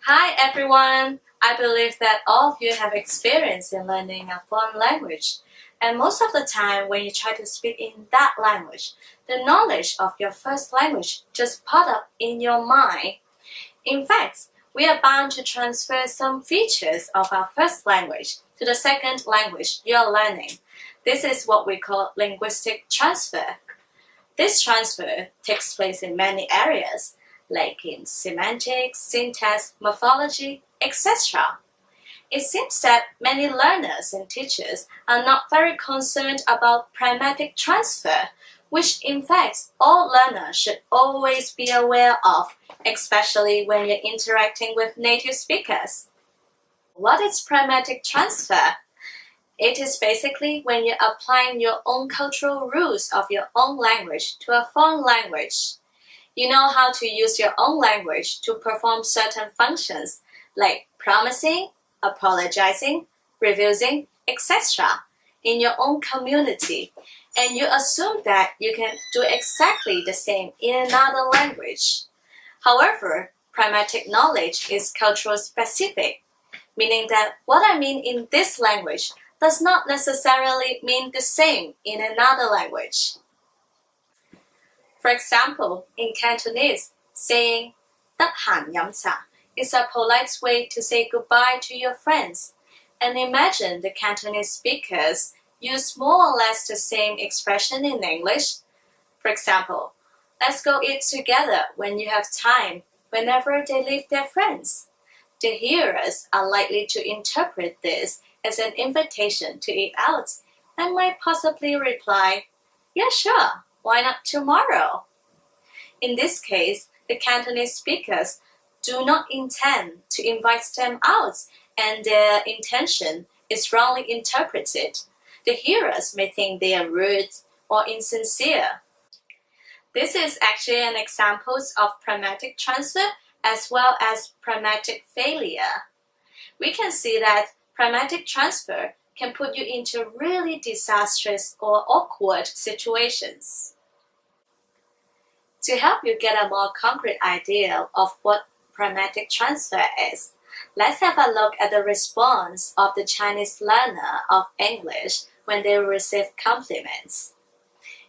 Hi everyone! I believe that all of you have experience in learning a foreign language. And most of the time when you try to speak in that language, the knowledge of your first language just pop up in your mind. In fact, we are bound to transfer some features of our first language to the second language you are learning. This is what we call linguistic transfer. This transfer takes place in many areas, like in semantics, syntax, morphology, etc. It seems that many learners and teachers are not very concerned about pragmatic transfer, which in fact all learners should always be aware of, especially when you're interacting with native speakers. What is pragmatic transfer? It is basically when you're applying your own cultural rules of your own language to a foreign language. You know how to use your own language to perform certain functions like promising, apologizing, refusing, etc. in your own community, and you assume that you can do exactly the same in another language. However, pragmatic knowledge is cultural specific, meaning that what I mean in this language does not necessarily mean the same in another language. For example, in Cantonese, saying 得閒飲茶 is a polite way to say goodbye to your friends. And imagine the Cantonese speakers use more or less the same expression in English. For example, let's go eat together when you have time, whenever they leave their friends. The hearers are likely to interpret this as an invitation to eat out and might possibly reply, yeah, sure, why not tomorrow? In this case, the Cantonese speakers do not intend to invite them out, and their intention is wrongly interpreted. The hearers may think they are rude or insincere. This is actually an example of pragmatic transfer as well as pragmatic failure. We can see that pragmatic transfer can put you into really disastrous or awkward situations. To help you get a more concrete idea of what pragmatic transfer is, let's have a look at the response of the Chinese learner of English when they receive compliments.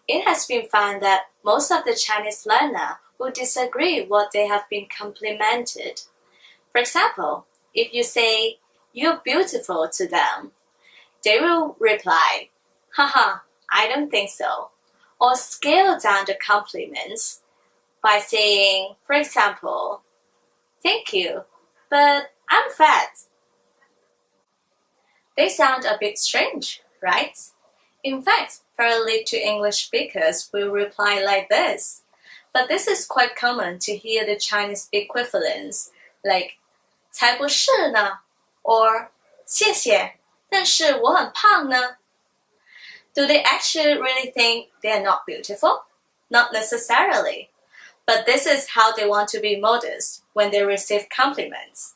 It has been found that most of the Chinese learner will disagree what they have been complimented. For example, if you say, "You're beautiful" to them, they will reply, "Haha, I don't think so," or scale down the compliments by saying, for example, "Thank you, but I'm fat." They sound a bit strange, right? In fact, very little English speakers will reply like this. But this is quite common to hear the Chinese equivalents, like 才不是呢 or 谢谢，但是我很胖呢. Do they actually really think they are not beautiful? Not necessarily. But this is how they want to be modest when they receive compliments.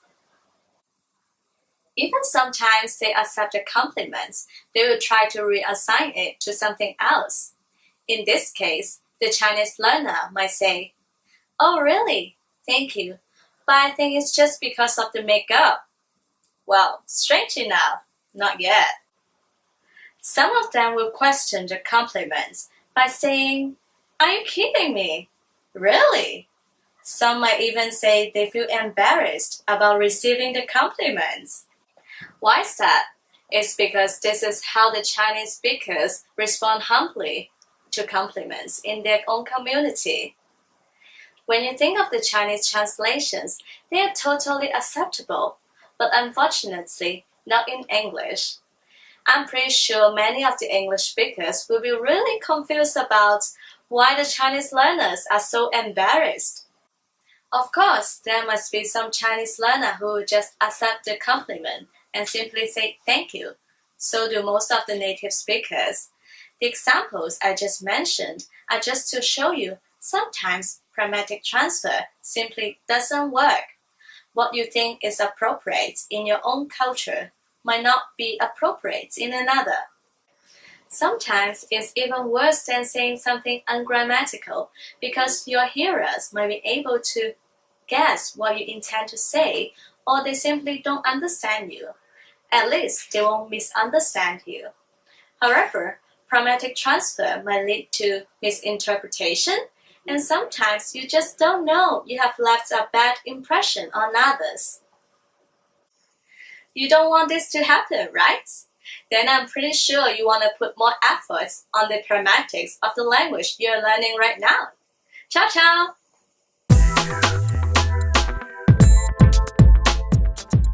Even sometimes they accept the compliments, they will try to reassign it to something else. In this case, the Chinese learner might say, "Oh really? Thank you. But I think it's just because of the makeup." Well, strange enough, not yet. Some of them will question the compliments by saying, "Are you kidding me? Really?" Some might even say they feel embarrassed about receiving the compliments. Why is that? It's because this is how the Chinese speakers respond humbly to compliments in their own community. When you think of the Chinese translations, they are totally acceptable, but unfortunately, not in English. I'm pretty sure many of the English speakers will be really confused about why the Chinese learners are so embarrassed. Of course, there must be some Chinese learner who will just accept the compliment and simply say thank you. So do most of the native speakers. The examples I just mentioned are just to show you sometimes pragmatic transfer simply doesn't work. What you think is appropriate in your own culture might not be appropriate in another. Sometimes it's even worse than saying something ungrammatical because your hearers might be able to guess what you intend to say, or they simply don't understand you. At least they won't misunderstand you. However, pragmatic transfer might lead to misinterpretation, and sometimes you just don't know you have left a bad impression on others. You don't want this to happen, right? Then I'm pretty sure you want to put more efforts on the pragmatics of the language you're learning right now. Ciao, ciao!